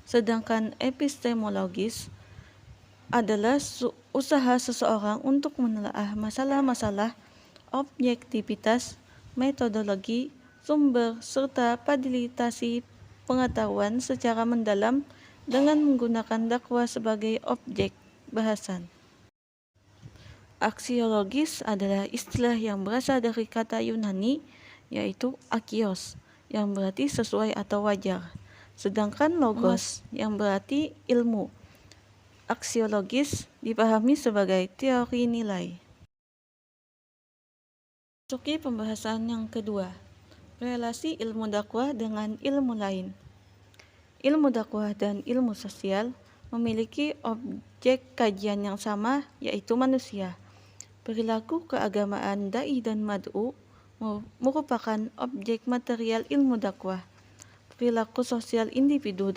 Sedangkan epistemologis adalah usaha seseorang untuk menelaah masalah-masalah, objektivitas, metodologi, sumber, serta validasi pengetahuan secara mendalam dengan menggunakan dakwah sebagai objek bahasan. Aksiologis adalah istilah yang berasal dari kata Yunani, yaitu akios, yang berarti sesuai atau wajar. Sedangkan logos, yang berarti ilmu. Aksiologis dipahami sebagai teori nilai. Masuki pembahasan yang kedua, relasi ilmu dakwah dengan ilmu lain. Ilmu dakwah dan ilmu sosial memiliki objek kajian yang sama, yaitu manusia. Perilaku keagamaan dai dan mad'u merupakan objek material ilmu dakwah. Perilaku sosial individu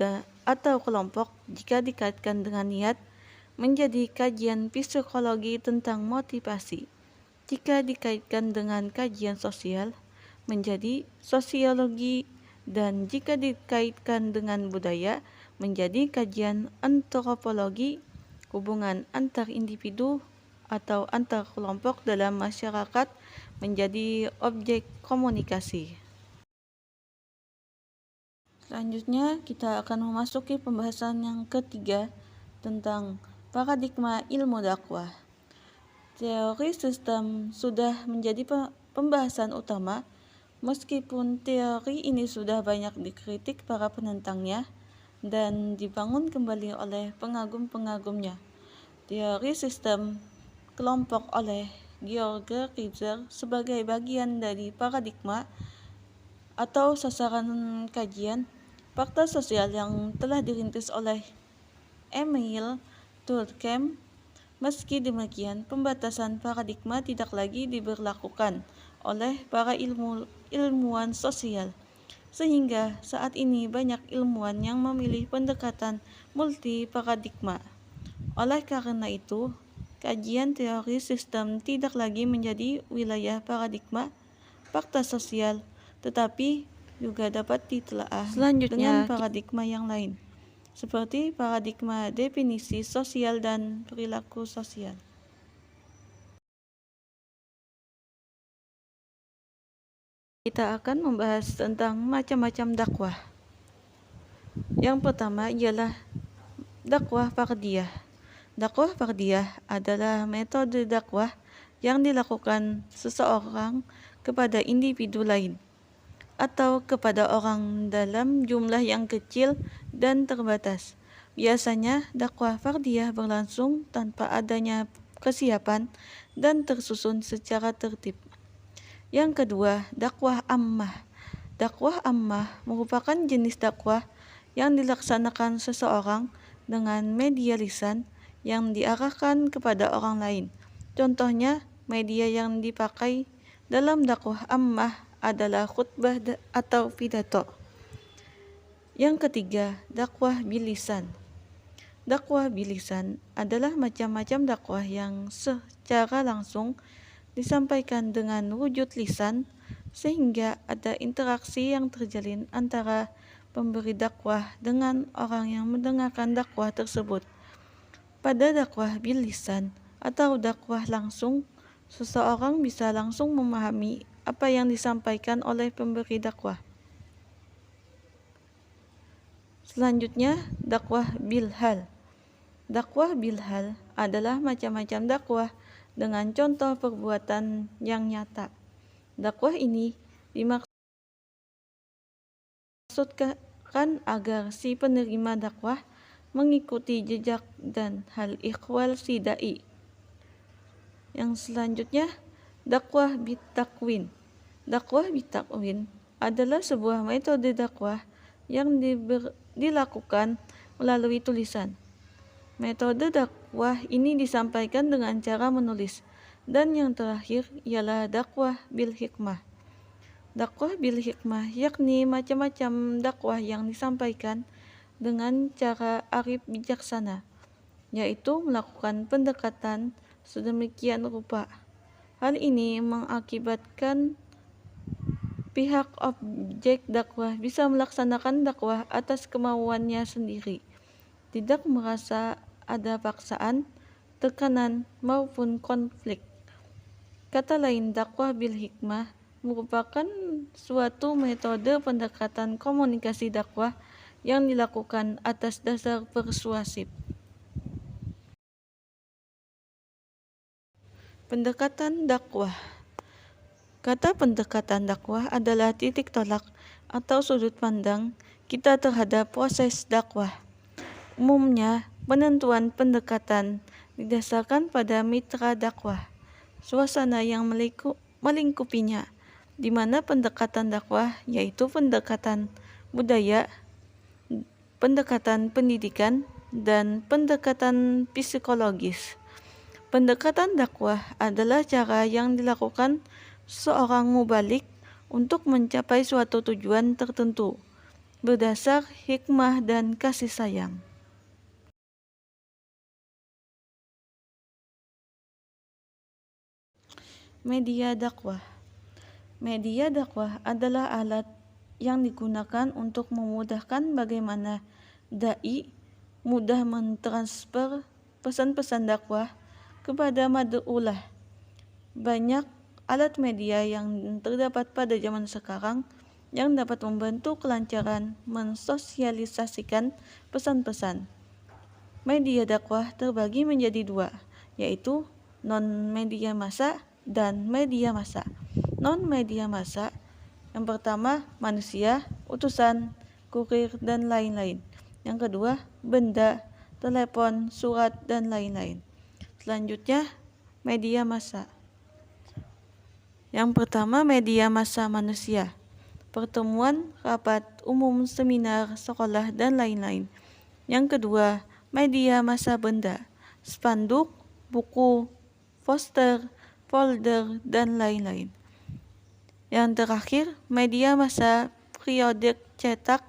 atau kelompok jika dikaitkan dengan niat menjadi kajian psikologi tentang motivasi. Jika dikaitkan dengan kajian sosial menjadi sosiologi, dan jika dikaitkan dengan budaya menjadi kajian antropologi. Hubungan antar individu atau antar kelompok dalam masyarakat menjadi objek komunikasi. Selanjutnya kita akan memasuki pembahasan yang ketiga tentang paradigma ilmu dakwah. Teori sistem sudah menjadi pembahasan utama, meskipun teori ini sudah banyak dikritik para penentangnya dan dibangun kembali oleh pengagum-pengagumnya. Teori sistem kelompok oleh Georg Kaiser sebagai bagian dari paradigma atau sasaran kajian fakta sosial yang telah dirintis oleh Emil Durkheim. Meski demikian, pembatasan paradigma tidak lagi diberlakukan oleh para ilmuwan sosial, sehingga saat ini banyak ilmuwan yang memilih pendekatan multi paradigma. Oleh karena itu, kajian teori sistem tidak lagi menjadi wilayah paradigma fakta sosial, tetapi juga dapat ditelaah dengan paradigma yang lain, seperti paradigma definisi sosial dan perilaku sosial. Kita akan membahas tentang macam-macam dakwah. Yang pertama ialah dakwah fardiyah. Dakwah fardiyah adalah metode dakwah yang dilakukan seseorang kepada individu lain atau kepada orang dalam jumlah yang kecil dan terbatas. Biasanya dakwah fardiyah berlangsung tanpa adanya kesiapan dan tersusun secara tertib. Yang kedua, dakwah ammah. Dakwah ammah merupakan jenis dakwah yang dilaksanakan seseorang dengan media lisan yang diarahkan kepada orang lain. Contohnya, media yang dipakai dalam dakwah ammah adalah khutbah atau pidato. Yang ketiga, dakwah bilisan. Dakwah bilisan adalah macam-macam dakwah yang secara langsung disampaikan dengan wujud lisan, sehingga ada interaksi yang terjalin antara pemberi dakwah dengan orang yang mendengarkan dakwah tersebut. Pada dakwah bilisan atau dakwah langsung, seseorang bisa langsung memahami apa yang disampaikan oleh pemberi dakwah. Selanjutnya, dakwah bilhal. Dakwah bilhal adalah macam-macam dakwah dengan contoh perbuatan yang nyata. Dakwah ini dimaksudkan agar si penerima dakwah mengikuti jejak dan hal ikhwal si dai. Yang selanjutnya, dakwah bitakwin. Dakwah bitakwin adalah sebuah metode dakwah yang dilakukan melalui tulisan. Metode dakwah ini disampaikan dengan cara menulis. Dan yang terakhir ialah dakwah bil hikmah. Dakwah bil hikmah yakni macam-macam dakwah yang disampaikan dengan cara arif bijaksana, yaitu melakukan pendekatan sedemikian rupa. Hal ini mengakibatkan Pihak objek dakwah bisa melaksanakan dakwah atas kemauannya sendiri, tidak merasa ada paksaan, tekanan, maupun konflik. Kata lain, dakwah bil hikmah merupakan suatu metode pendekatan komunikasi dakwah yang dilakukan atas dasar persuasif. Pendekatan dakwah. Kata pendekatan dakwah adalah titik tolak atau sudut pandang kita terhadap proses dakwah. Umumnya, penentuan pendekatan didasarkan pada mitra dakwah, suasana yang melingkupinya, di mana pendekatan dakwah yaitu pendekatan budaya, pendekatan pendidikan, dan pendekatan psikologis. Pendekatan dakwah adalah cara yang dilakukan seorang mubalik untuk mencapai suatu tujuan tertentu berdasar hikmah dan kasih sayang. Media dakwah. Media dakwah adalah alat yang digunakan untuk memudahkan bagaimana dai mudah mentransfer pesan-pesan dakwah kepada mad'ulah. Banyak alat media yang terdapat pada zaman sekarang yang dapat membantu kelancaran mensosialisasikan pesan-pesan. Media dakwah terbagi menjadi dua, yaitu non-media massa dan media massa. Non-media massa yang pertama manusia, utusan, kurir, dan lain-lain. Yang kedua benda, telepon, surat, dan lain-lain. Selanjutnya media massa. Yang pertama media massa manusia, pertemuan, rapat umum, seminar, sekolah, dan lain-lain. Yang kedua media massa benda, spanduk, buku, poster, folder, dan lain-lain. Yang terakhir media massa periodik cetak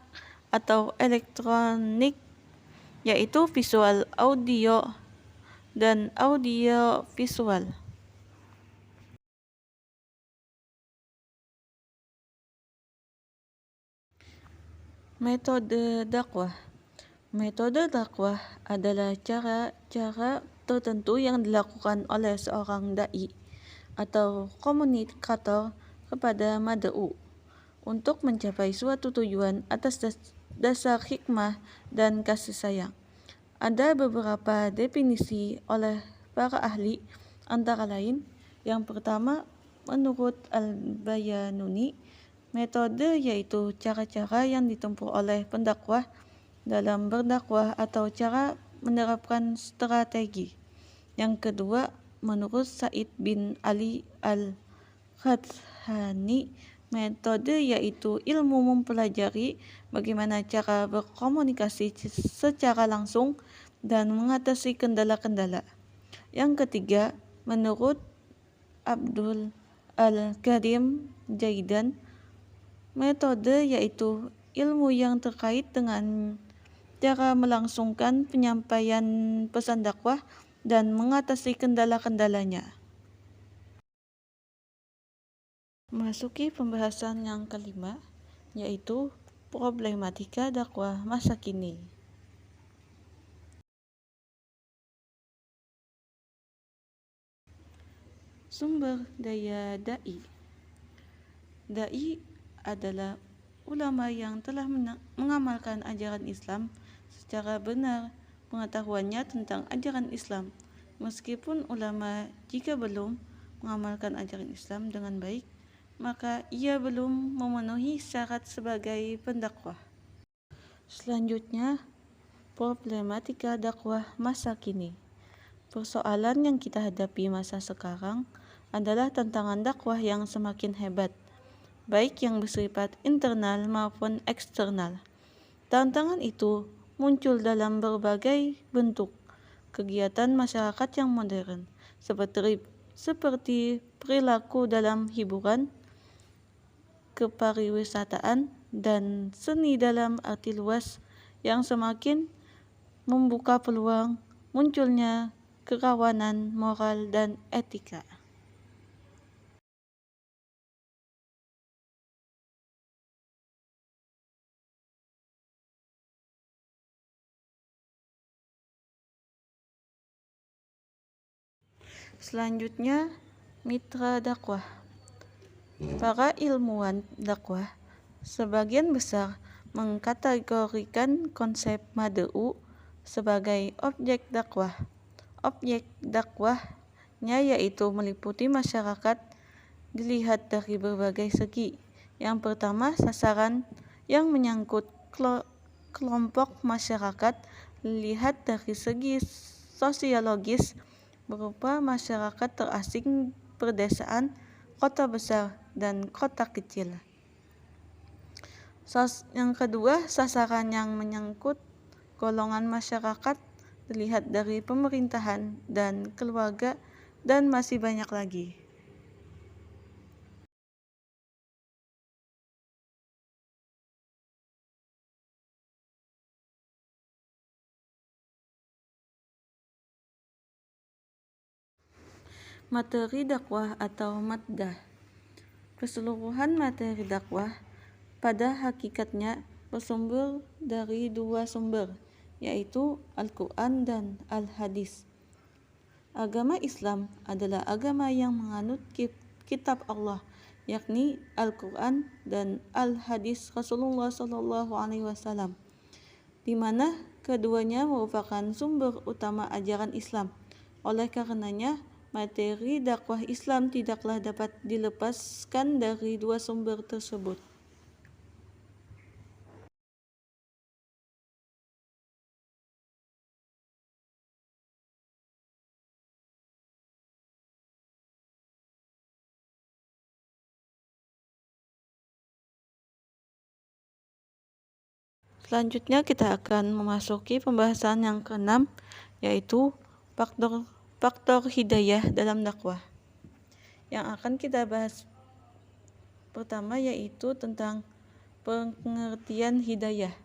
atau elektronik, yaitu visual, audio, dan audio visual. Metode dakwah. Metode dakwah adalah cara-cara tertentu yang dilakukan oleh seorang dai atau komunikator kepada mad'u untuk mencapai suatu tujuan atas dasar hikmah dan kasih sayang. Ada beberapa definisi oleh para ahli, antara lain yang pertama menurut Al-Bayanuni, metode yaitu cara-cara yang ditempuh oleh pendakwah dalam berdakwah atau cara menerapkan strategi. Yang kedua menurut Said bin Ali Al-Khadhani, metode yaitu ilmu mempelajari bagaimana cara berkomunikasi secara langsung dan mengatasi kendala-kendala. Yang ketiga, menurut Abdul Al-Karim Jaidan, metode yaitu ilmu yang terkait dengan cara melangsungkan penyampaian pesan dakwah dan mengatasi kendala-kendalanya. Memasuki pembahasan yang kelima, yaitu problematika dakwah masa kini. Sumber daya dai. Dai adalah ulama yang telah mengamalkan ajaran Islam secara benar pengetahuannya tentang ajaran Islam. Meskipun ulama jika belum mengamalkan ajaran Islam dengan baik, maka ia belum memenuhi syarat sebagai pendakwah. Selanjutnya, problematika dakwah masa kini. Persoalan yang kita hadapi masa sekarang adalah tantangan dakwah yang semakin hebat, baik yang bersifat internal maupun eksternal. Tantangan itu muncul dalam berbagai bentuk kegiatan masyarakat yang modern, seperti perilaku dalam hiburan, kepariwisataan, dan seni dalam arti luas yang semakin membuka peluang munculnya kerawanan moral dan etika. Selanjutnya, mitra dakwah. Para ilmuwan dakwah sebagian besar mengkategorikan konsep mad'u sebagai objek dakwah. Objek dakwahnya yaitu meliputi masyarakat dilihat dari berbagai segi. Yang pertama, sasaran yang menyangkut kelompok masyarakat dilihat dari segi sosiologis berupa masyarakat terasing, perdesaan, kota besar, dan kota kecil. Yang kedua, sasaran yang menyangkut golongan masyarakat dilihat dari pemerintahan dan keluarga, dan masih banyak lagi. Materi dakwah atau maddah. Keseluruhan materi dakwah pada hakikatnya bersumber dari dua sumber, yaitu Al-Quran dan Al-Hadis. Agama Islam adalah agama yang menganut kitab Allah, yakni Al-Quran dan Al-Hadis Rasulullah SAW, di mana keduanya merupakan sumber utama ajaran Islam. Oleh karenanya, materi dakwah Islam tidaklah dapat dilepaskan dari dua sumber tersebut. Selanjutnya kita akan memasuki pembahasan yang keenam, yaitu faktor hidayah dalam dakwah. Yang akan kita bahas pertama yaitu tentang pengertian hidayah.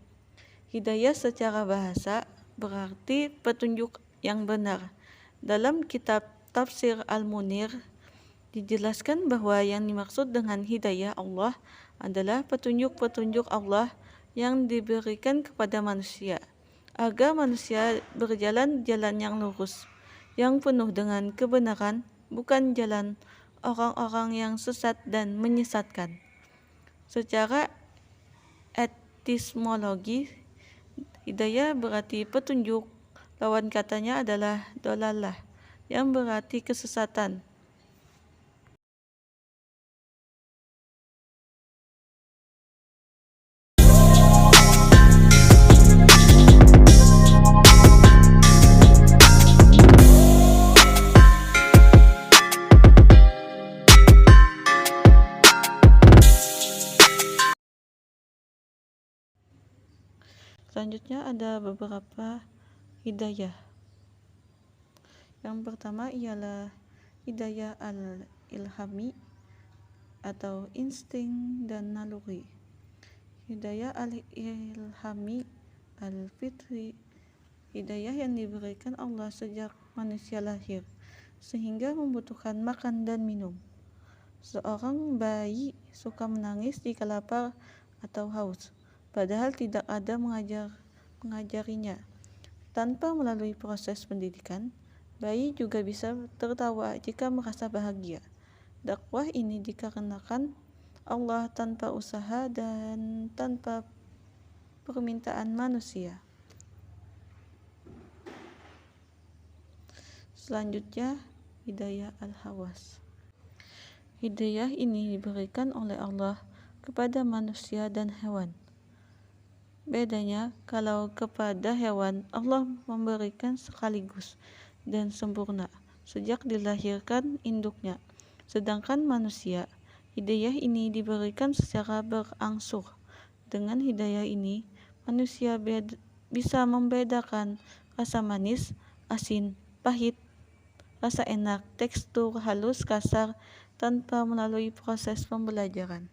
Hidayah secara bahasa berarti petunjuk yang benar. Dalam kitab Tafsir Al-Munir dijelaskan bahwa yang dimaksud dengan hidayah Allah adalah petunjuk-petunjuk Allah yang diberikan kepada manusia, agar manusia berjalan jalan yang lurus, yang penuh dengan kebenaran, bukan jalan orang-orang yang sesat dan menyesatkan. Secara etimologi, hidayah berarti petunjuk, lawan katanya adalah dolalah, yang berarti kesesatan. Selanjutnya ada beberapa hidayah. Yang pertama ialah hidayah al-ilhami atau insting dan naluri. Hidayah al-ilhami al-fitri, hidayah yang diberikan Allah sejak manusia lahir sehingga membutuhkan makan dan minum. Seorang bayi suka menangis jika lapar atau haus, padahal tidak ada mengajarinya. Tanpa melalui proses pendidikan, bayi juga bisa tertawa jika merasa bahagia. Dakwah ini dikarenakan Allah tanpa usaha dan tanpa permintaan manusia. Selanjutnya, hidayah al-hawas. Hidayah ini diberikan oleh Allah kepada manusia dan hewan. Bedanya, kalau kepada hewan Allah memberikan sekaligus dan sempurna sejak dilahirkan induknya, sedangkan manusia, hidayah ini diberikan secara berangsur. Dengan hidayah ini, manusia bisa membedakan rasa manis, asin, pahit, rasa enak, tekstur halus, kasar, tanpa melalui proses pembelajaran.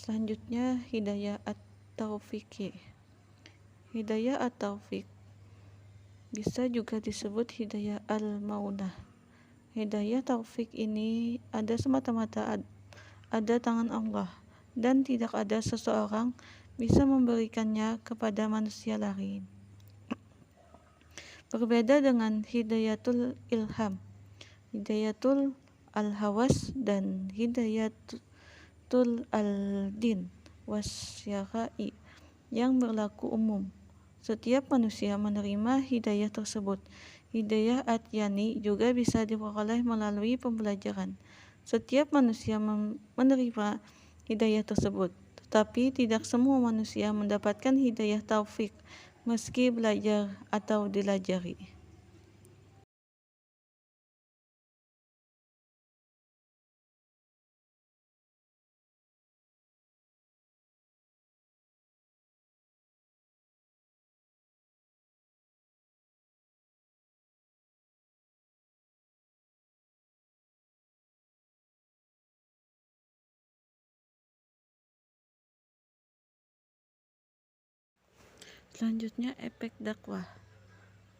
Selanjutnya, hidayah at-taufiqi. Hidayah at-taufiq Bisa juga disebut hidayah al-maunah. Hidayah taufik ini ada semata-mata ada tangan Allah, dan tidak ada seseorang bisa memberikannya kepada manusia lain. Berbeda dengan hidayatul ilham, hidayatul al-hawas, dan hidayatul al-din wasyara'i yang berlaku umum. Setiap manusia menerima hidayah tersebut. Hidayah atyani juga bisa diperoleh melalui pembelajaran. Setiap manusia menerima hidayah tersebut, tetapi tidak semua manusia mendapatkan hidayah taufik meski belajar atau dilajari. Selanjutnya, efek dakwah.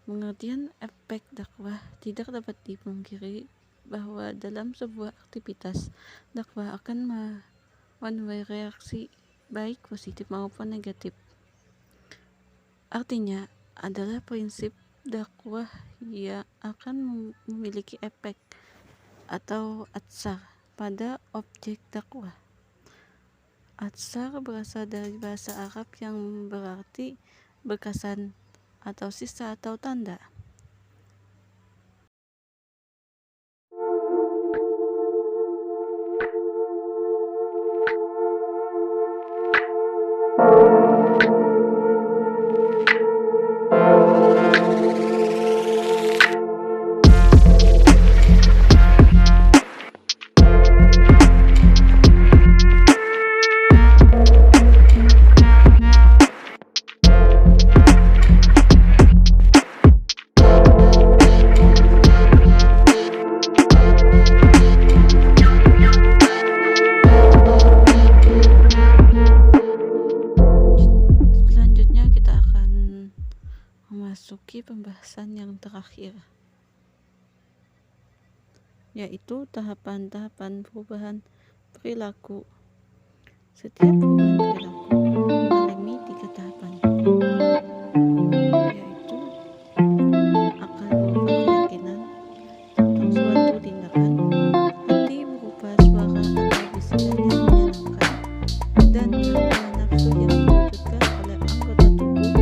Pengertian efek dakwah tidak dapat dipungkiri bahwa dalam sebuah aktivitas dakwah akan menuai reaksi baik positif maupun negatif. Artinya adalah prinsip dakwah yang akan memiliki efek atau atsar pada objek dakwah. Atsar berasal dari bahasa Arab yang berarti berkesan atau sisa atau tanda. Selanjutnya kita akan memasuki pembahasan yang terakhir, yaitu tahapan-tahapan perubahan perilaku. Setiap perubahan perilaku mengalami 3 tahapan, yaitu akal berupa keyakinan tentang suatu tindakan, hati berupa suara atau bisikan yang menyenangkan, dan hawa nafsu yang diwujudkan oleh anggota tubuh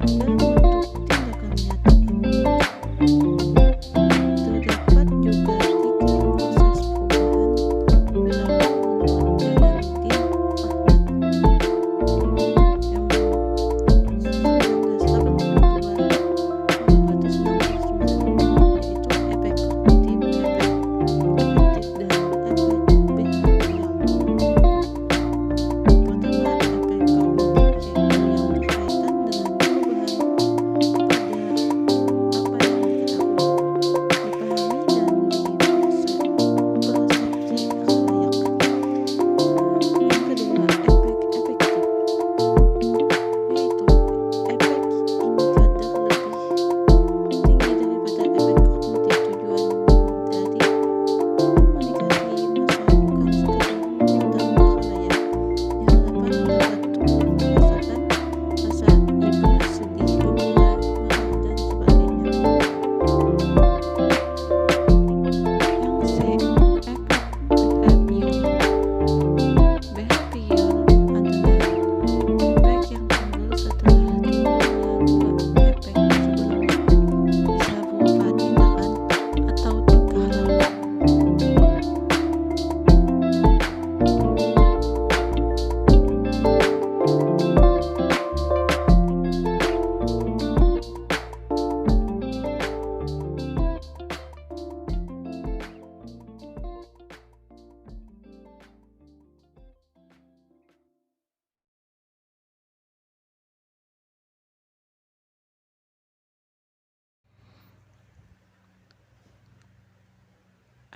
dalam bentuk tindakan nyata. Terdapat juga 3 proses perubahan perilaku menurut Jalaluddin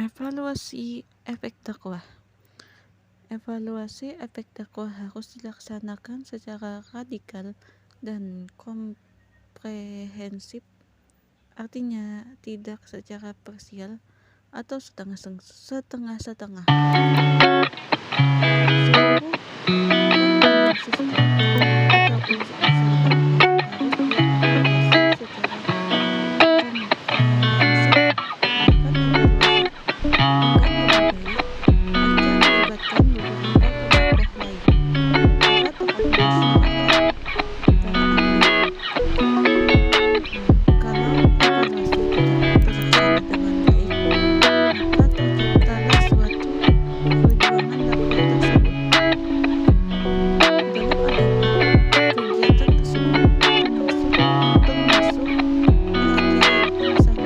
Evaluasi efek dakwah. Evaluasi efek dakwah harus dilaksanakan secara radikal dan komprehensif artinya tidak secara parsial atau setengah-setengah. Seluruh komponen sistem atau unsur-unsur harus dievaluasi secara komprehensif, bahkan evaluasi akan lebih baik jika melibatkan beberapa pendakwah lain, para tokoh masyarakat, para ahli. Kalau evaluasi tidak terlaksana dengan baik, maka terciptalah suatu perjuangan dakwah tersebut. Dalam adanya kegiatan tersebut termasuk kriteria usaha, yaitu usaha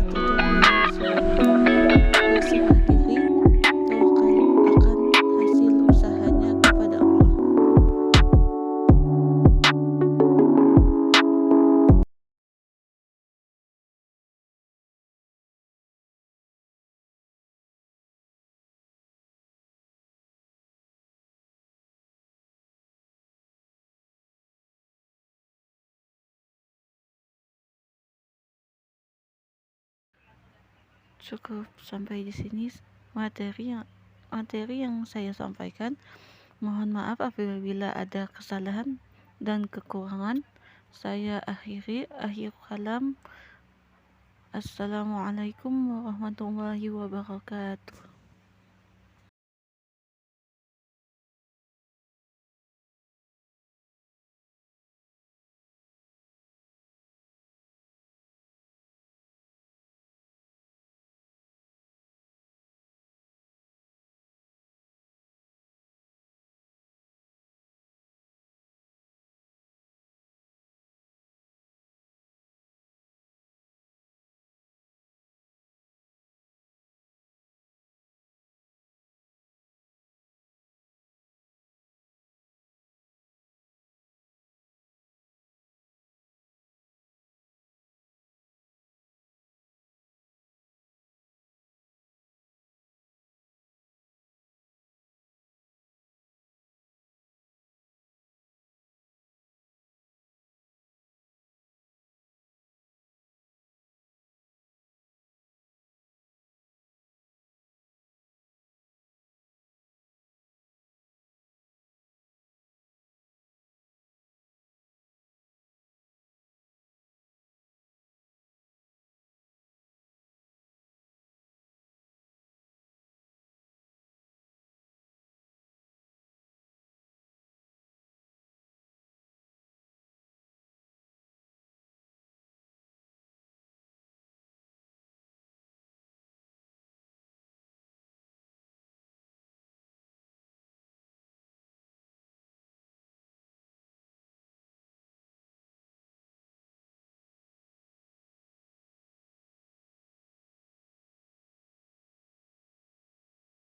maksimal untuk suatu tujuan berserah diri, tawakal akan hasil usahanya kepada Allah. Cukup sampai di sini materi yang saya sampaikan. Mohon maaf apabila ada kesalahan dan kekurangan. Saya akhir kalam. Assalamualaikum warahmatullahi wabarakatuh.